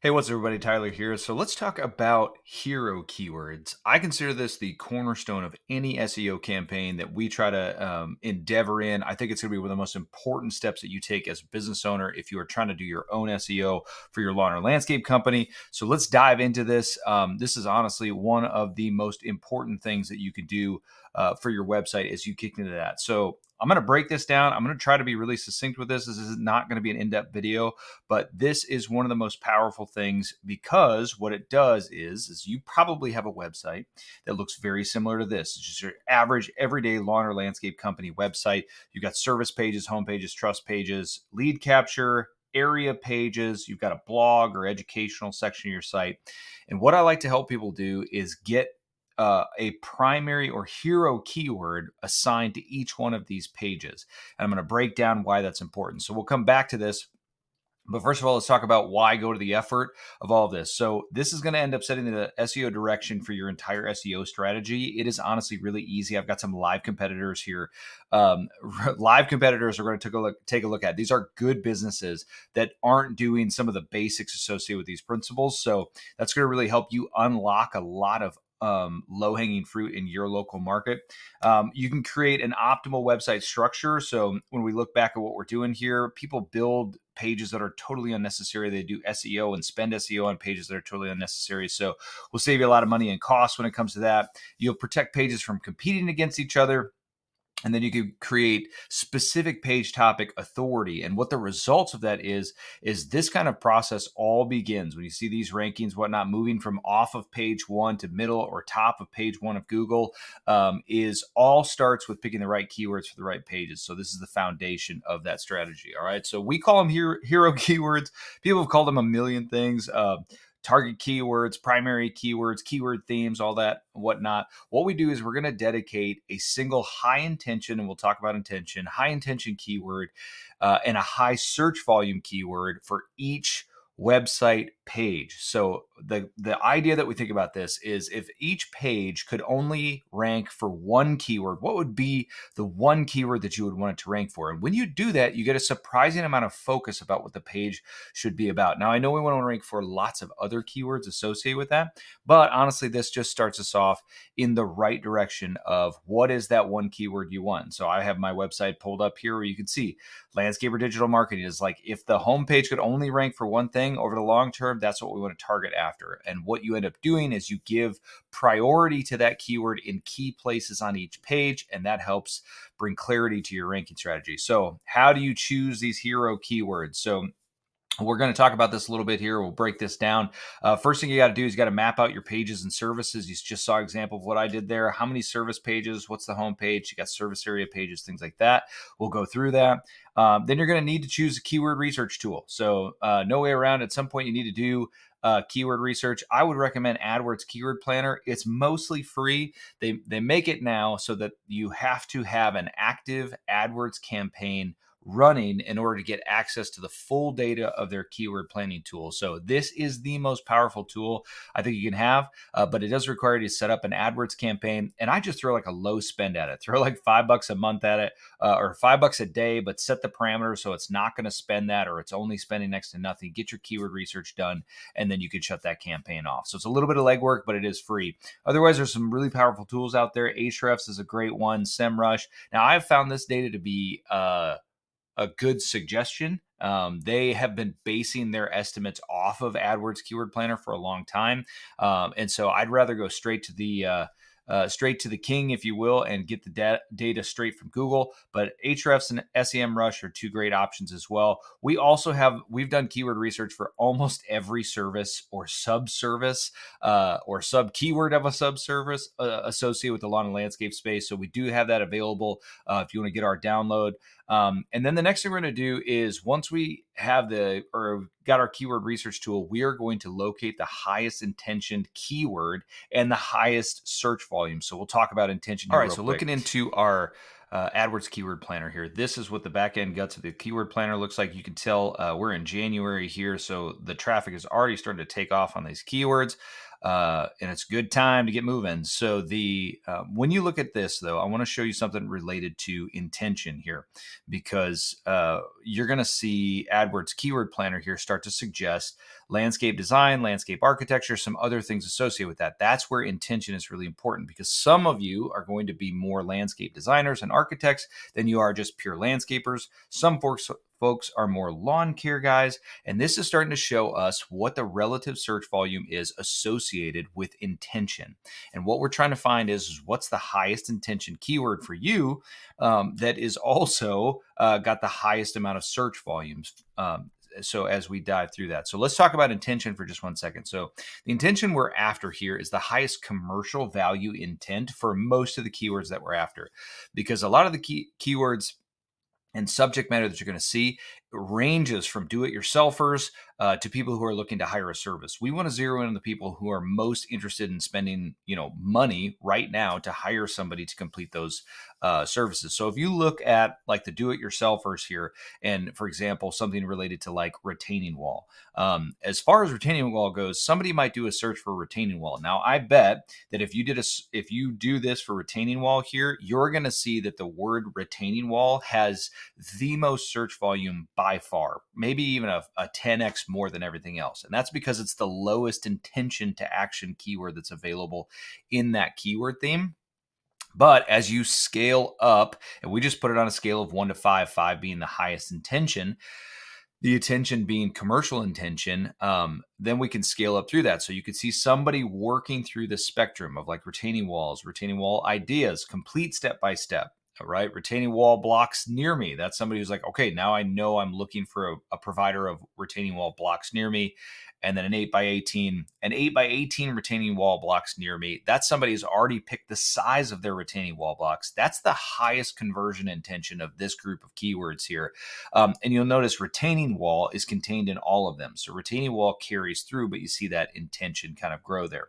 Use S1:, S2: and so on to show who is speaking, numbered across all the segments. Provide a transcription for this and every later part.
S1: Hey, what's up, everybody? Tyler here. So let's talk about hero keywords. I consider this the cornerstone of any SEO campaign that we try to endeavor in. I think it's going to be one of the most important steps that you take as a business owner if you are trying to do your own SEO for your lawn or landscape company. So let's dive into this. This is honestly one of the most important things that you can do for your website as you kick into that. So I'm going to break this down. I'm going to try to be really succinct with this. This is not going to be an in-depth video, but this is one of the most powerful things because what it does is you probably have a website that looks very similar to this. It's just your average everyday lawn or landscape company website. You've got service pages, home pages, trust pages, lead capture, area pages. You've got a blog or educational section of your site. And what I like to help people do is get a primary or hero keyword assigned to each one of these pages. And I'm going to break down why that's important. So we'll come back to this. But first of all, let's talk about why go to the effort of all of this. So this is going to end up setting the SEO direction for your entire SEO strategy. It is honestly really easy. I've got some live competitors here. Live competitors are going to take a look at. These are good businesses that aren't doing some of the basics associated with these principles. So that's going to really help you unlock a lot of low-hanging fruit in your local market. You can create an optimal website structure. So when we look back at what we're doing here, people build pages that are totally unnecessary. They do SEO and spend SEO on pages that are totally unnecessary. So we'll save you a lot of money and costs when it comes to that. You'll protect pages from competing against each other. And then you can create specific page topic authority. And what the results of that is this kind of process all begins when you see these rankings, whatnot, moving from off of page one to middle or top of page one of Google, is all starts with picking the right keywords for the right pages. So this is the foundation of that strategy. All right. So we call them hero keywords. People have called them a million things. Target keywords, primary keywords, keyword themes, all that, whatnot. What we do is we're going to dedicate a single high intention, and we'll talk about intention, high intention keyword, and a high search volume keyword for each website page. So the idea that we think about this is if each page could only rank for one keyword, what would be the one keyword that you would want it to rank for? And when you do that, you get a surprising amount of focus about what the page should be about. Now, I know we want to rank for lots of other keywords associated with that, but honestly, this just starts us off in the right direction of what is that one keyword you want. So I have my website pulled up here where you can see landscape or digital marketing is like if the homepage could only rank for one thing over the long term, that's what we want to target after. And what you end up doing is you give priority to that keyword in key places on each page, and that helps bring clarity to your ranking strategy. So how do you choose these hero keywords? So we're going to talk about this a little bit here. We'll break this down. First thing you got to do is you got to map out your pages and services. You just saw an example of what I did there. How many service pages? What's the home page? You got service area pages, things like that. We'll go through that. Then you're going to need to choose a keyword research tool. So no way around. At some point, you need to do keyword research. I would recommend AdWords Keyword Planner. It's mostly free. They make it now so that you have to have an active AdWords campaign running in order to get access to the full data of their keyword planning tool. So this is the most powerful tool I think you can have, but it does require you to set up an AdWords campaign. And I just throw like a low spend at it, throw like $5 a month at it, or $5 a day, but set the parameters so it's not going to spend that, or it's only spending next to nothing. Get your keyword research done, and then you can shut that campaign off. So it's a little bit of legwork, but it is free. Otherwise, there's some really powerful tools out there. Ahrefs is a great one. SEMrush. Now, I've found this data to be a good suggestion. They have been basing their estimates off of AdWords Keyword Planner for a long time, and so I'd rather go straight to the king, if you will, and get the data straight from Google. But Ahrefs and SEMrush are two great options as well. We've done keyword research for almost every service or subservice or sub keyword of a subservice associated with the lawn and landscape space. So we do have that available if you want to get our download. And then the next thing we're going to do is once we have got our keyword research tool, we are going to locate the highest intentioned keyword and the highest search volume. So we'll talk about intention here. All right, so looking into our AdWords Keyword Planner here, this is what the back end guts of the Keyword Planner looks like. You can tell we're in January here, so the traffic is already starting to take off on these keywords. and it's a good time to get moving. So the when you look at this, though, I want to show you something related to intention here, because you're going to see AdWords Keyword Planner here start to suggest landscape design, landscape architecture, some other things associated with that. That's where intention is really important, because some of you are going to be more landscape designers and architects than you are just pure landscapers. Some folks are more lawn care guys, and this is starting to show us what the relative search volume is associated with intention. And what we're trying to find is what's the highest intention keyword for you that is also got the highest amount of search volumes. So as we dive through that, so let's talk about intention for just 1 second. So the intention we're after here is the highest commercial value intent for most of the keywords that we're after, because a lot of the keywords and subject matter that you're going to see ranges from do-it-yourselfers to people who are looking to hire a service. We want to zero in on the people who are most interested in spending, money right now to hire somebody to complete those services. So if you look at like the do-it-yourselfers here, and for example, something related to like retaining wall. As far as retaining wall goes, somebody might do a search for retaining wall. Now, I bet that if you do this for retaining wall here, you're going to see that the word retaining wall has the most search volume by far, maybe even a 10x more than everything else. And that's because it's the lowest intention to action keyword that's available in that keyword theme. But as you scale up, and we just put it on a scale of 1 to 5, 5 being the highest intention, the attention being commercial intention, then we can scale up through that. So you could see somebody working through the spectrum of like retaining walls, retaining wall ideas, complete step by step. Right, retaining wall blocks near me. That's somebody who's like, okay, now I know I'm looking for a provider of retaining wall blocks near me. And then an 8x18 retaining wall blocks near me. That's somebody who's already picked the size of their retaining wall blocks. That's the highest conversion intention of this group of keywords here. And you'll notice retaining wall is contained in all of them. So retaining wall carries through, but you see that intention kind of grow there.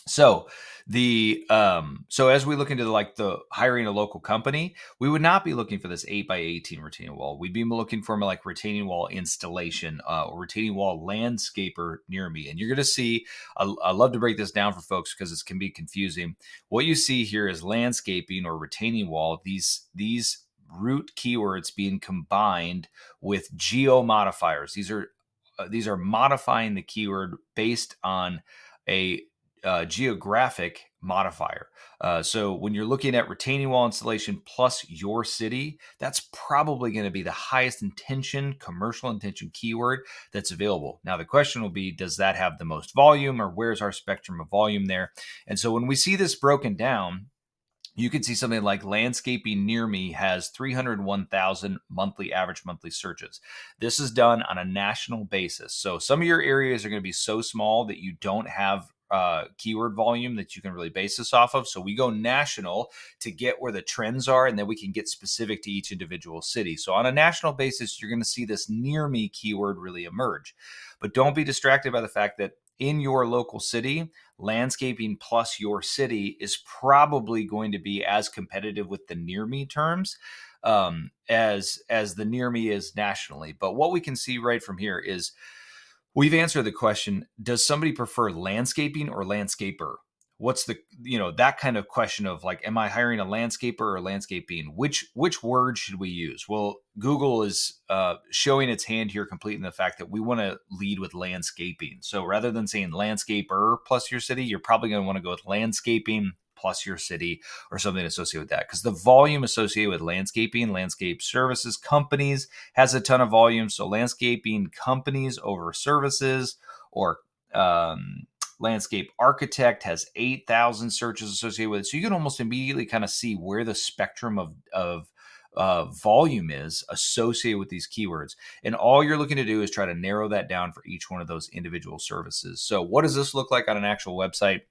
S1: So so as we look into the hiring a local company, we would not be looking for this 8x18 retaining wall. We'd be looking for like retaining wall installation or retaining wall landscaper near me. And you're going to see, I love to break this down for folks because it can be confusing. What you see here is landscaping or retaining wall. These root keywords being combined with geo modifiers. These are modifying the keyword based on a geographic modifier. So when you're looking at retaining wall installation plus your city, that's probably going to be the highest intention, commercial intention keyword that's available. Now, the question will be, does that have the most volume, or where's our spectrum of volume there? And so when we see this broken down, you can see something like landscaping near me has 301,000 average monthly searches. This is done on a national basis. So some of your areas are going to be so small that you don't have keyword volume that you can really base this off of. So we go national to get where the trends are, and then we can get specific to each individual city. So on a national basis, you're going to see this near me keyword really emerge. But don't be distracted by the fact that in your local city, landscaping plus your city is probably going to be as competitive with the near me terms as the near me is nationally. But what we can see right from here is we've answered the question, does somebody prefer landscaping or landscaper? What's the, that kind of question of like, am I hiring a landscaper or landscaping? Which word should we use? Well, Google is showing its hand here completely in the fact that we want to lead with landscaping. So rather than saying landscaper plus your city, you're probably going to want to go with landscaping plus your city or something associated with that, because the volume associated with landscaping, landscape services companies has a ton of volume. So landscaping companies over services, or landscape architect has 8,000 searches associated with it. So you can almost immediately kind of see where the spectrum of volume is associated with these keywords. And all you're looking to do is try to narrow that down for each one of those individual services. So what does this look like on an actual website,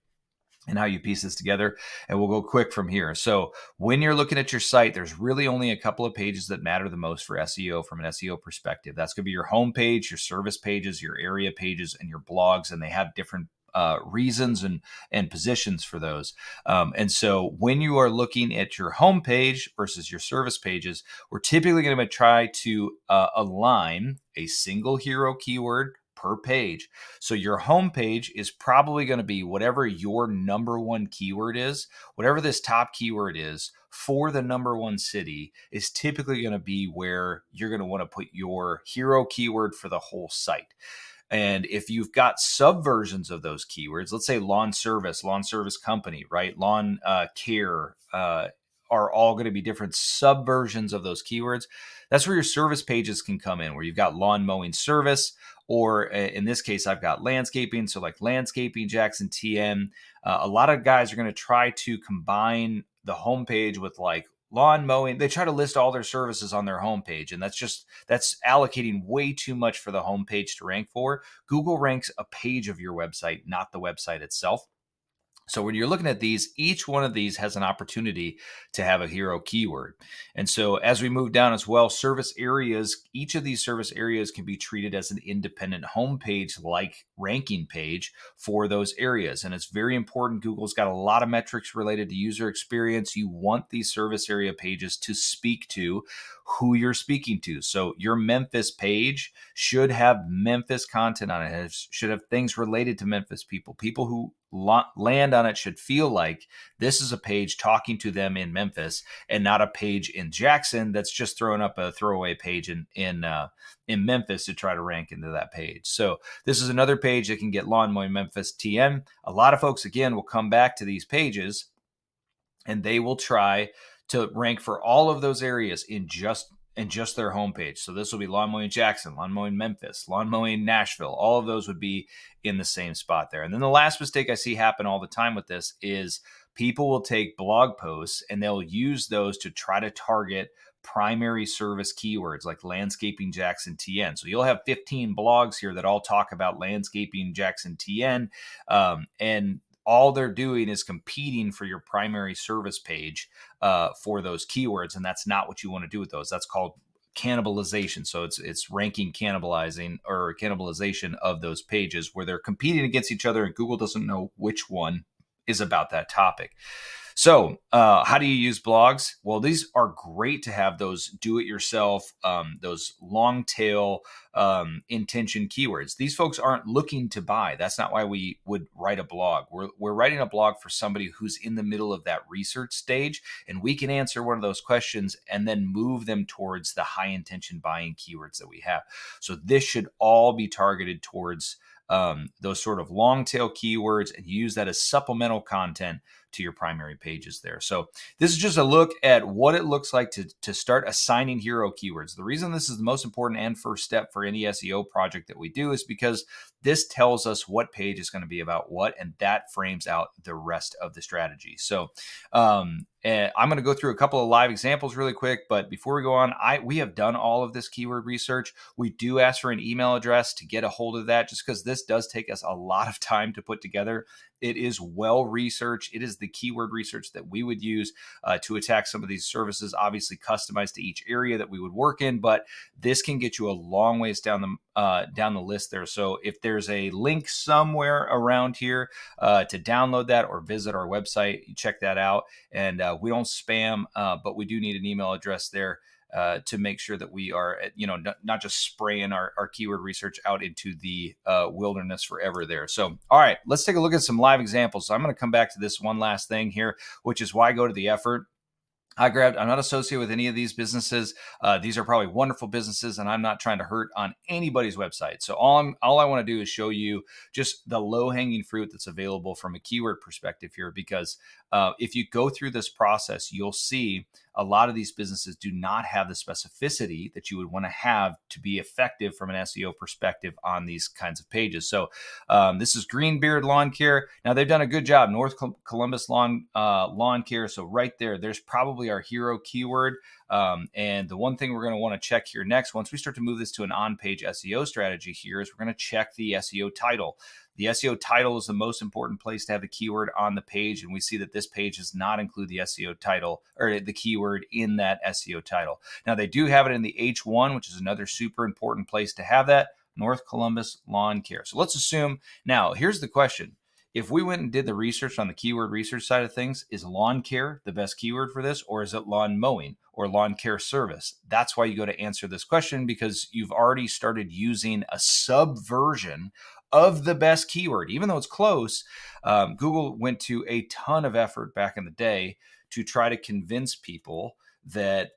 S1: and how you piece this together? And we'll go quick from here. So when you're looking at your site, there's really only a couple of pages that matter the most for SEO from an SEO perspective. That's going to be your home page, your service pages, your area pages, and your blogs. And they have different reasons and positions for those. And so when you are looking at your home page versus your service pages, we're typically going to try to align a single hero keyword per page. So your homepage is probably going to be whatever your number one keyword is, whatever this top keyword is for the number one city is typically going to be where you're going to want to put your hero keyword for the whole site. And if you've got subversions of those keywords, let's say lawn service company, right? Lawn care are all going to be different subversions of those keywords. That's where your service pages can come in, where you've got lawn mowing service, or in this case, I've got landscaping. So like landscaping, Jackson TN. A lot of guys are going to try to combine the homepage with like lawn mowing. They try to list all their services on their homepage, and that's allocating way too much for the homepage to rank for. Google ranks a page of your website, not the website itself. So when you're looking at these, each one of these has an opportunity to have a hero keyword. And so as we move down as well, service areas, each of these service areas can be treated as an independent homepage like ranking page for those areas. And it's very important. Google's got a lot of metrics related to user experience. You want these service area pages to speak to who you're speaking to. So your Memphis page should have Memphis content on it. It should have things related to Memphis people. People who land on it should feel like this is a page talking to them in Memphis and not a page in Jackson that's just throwing up a throwaway page in Memphis to try to rank into that page. So this is another page that can get lawn mowing Memphis TN. A lot of folks, again, will come back to these pages and they will try to rank for all of those areas in just their homepage. So this will be lawn mowing Jackson, lawn mowing Memphis, lawn mowing Nashville. All of those would be in the same spot there. And then the last mistake I see happen all the time with this is people will take blog posts and they'll use those to try to target primary service keywords like landscaping Jackson TN. So you'll have 15 blogs here that all talk about landscaping Jackson TN, and all they're doing is competing for your primary service page for those keywords. And that's not what you want to do with those. That's called cannibalization. So it's ranking cannibalizing or cannibalization of those pages where they're competing against each other and Google doesn't know which one is about that topic. So how do you use blogs? Well, these are great to have those do-it-yourself, those long tail intention keywords. These folks aren't looking to buy. That's not why we would write a blog. We're writing a blog for somebody who's in the middle of that research stage, and we can answer one of those questions and then move them towards the high intention buying keywords that we have. So this should all be targeted towards those sort of long tail keywords and use that as supplemental content to your primary pages there. So this is just a look at what it looks like to start assigning hero keywords. The reason this is the most important and first step for any SEO project that we do is because this tells us what page is going to be about what, and that frames out the rest of the strategy. So and I'm going to go through a couple of live examples really quick, but before we go on, we have done all of this keyword research. We do ask for an email address to get a hold of that, just because this does take us a lot of time to put together. It is well researched. It is the keyword research that we would use to attack some of these services, obviously customized to each area that we would work in, but this can get you a long ways down the list there. So if there's a link somewhere around here to download that or visit our website, you check that out. And we don't spam, but we do need an email address there to make sure that we are, not just spraying our keyword research out into the wilderness forever there. So, all right, let's take a look at some live examples. So I'm going to come back to this one last thing here, which is why go to the effort. I'm not associated with any of these businesses. These are probably wonderful businesses, and I'm not trying to hurt on anybody's website. So all I want to do is show you just the low-hanging fruit that's available from a keyword perspective here, because if you go through this process, you'll see a lot of these businesses do not have the specificity that you would want to have to be effective from an SEO perspective on these kinds of pages. So this is Greenbeard Lawncare. Now they've done a good job. North Columbus Lawncare. So right there's probably our hero keyword. And the one thing we're going to want to check here next, once we start to move this to an on-page SEO strategy here, is we're going to check the SEO title. The SEO title is the most important place to have the keyword on the page, and we see that this page does not include the SEO title or the keyword in that SEO title. Now, they do have it in the H1, which is another super important place to have that, North Columbus Lawn Care. So let's assume, now, here's the question. if we went and did the research on the keyword research side of things, is lawn care the best keyword for this, or is it lawn mowing or lawn care service? That's why you go to answer this question, because you've already started using a subversion of the best keyword. Even though it's close, Google went to a ton of effort back in the day to try to convince people that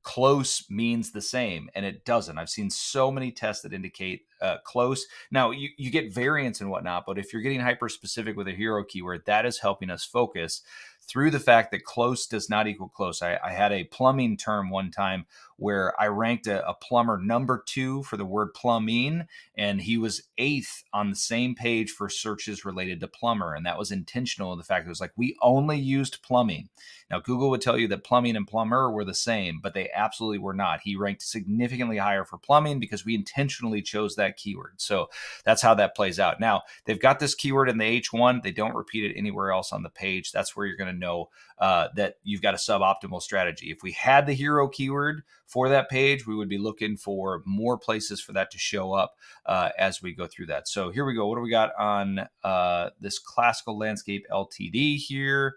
S1: close means the same, and it doesn't. I've seen so many tests that indicate close. Now, you get variance and whatnot, but if you're getting hyper specific with a hero keyword, that is helping us focus through the fact that close does not equal close. I had a plumbing term one time where I ranked a plumber number 2 for the word plumbing, and he was 8th on the same page for searches related to plumber. And that was intentional in the fact that it was like, we only used plumbing. Now, Google would tell you that plumbing and plumber were the same, but they absolutely were not. He ranked significantly higher for plumbing because we intentionally chose that keyword. So that's how that plays out. Now, they've got this keyword in the H1. They don't repeat it anywhere else on the page. That's where you're going to know that you've got a suboptimal strategy. If we had the hero keyword for that page, we would be looking for more places for that to show up as we go through that. So here we go. What do we got on this classical landscape LTD here?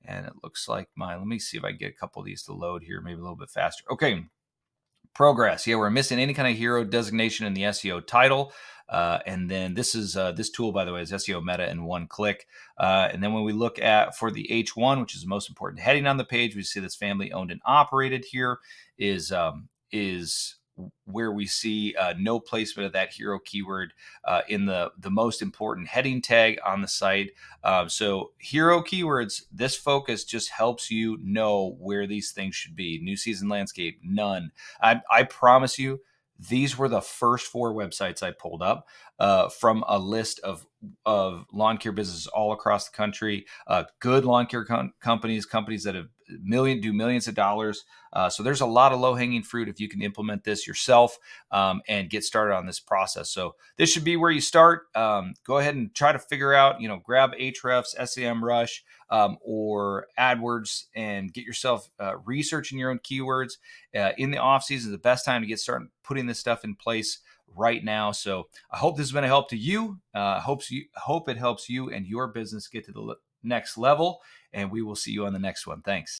S1: And it looks like let me see if I can get a couple of these to load here, maybe a little bit faster. Okay. Progress. Yeah, we're missing any kind of hero designation in the SEO title. And then this is this tool, by the way, is SEO Meta in one click. And then when we look at for the H1, which is the most important heading on the page, we see this family owned and operated here is where we see no placement of that hero keyword in the most important heading tag on the site. So hero keywords, this focus just helps you know where these things should be. New season landscape, none. I promise you, these were the first 4 websites I pulled up from a list of lawn care businesses all across the country, good lawn care companies that have do millions of dollars. So there's a lot of low hanging fruit if you can implement this yourself and get started on this process. So this should be where you start. Go ahead and try to figure out, grab Ahrefs, SEMrush, or AdWords, and get yourself researching your own keywords. In the off season is the best time to get started putting this stuff in place right now. So I hope this has been a help to you. Hope it helps you and your business get to the next level. And we will see you on the next one. Thanks.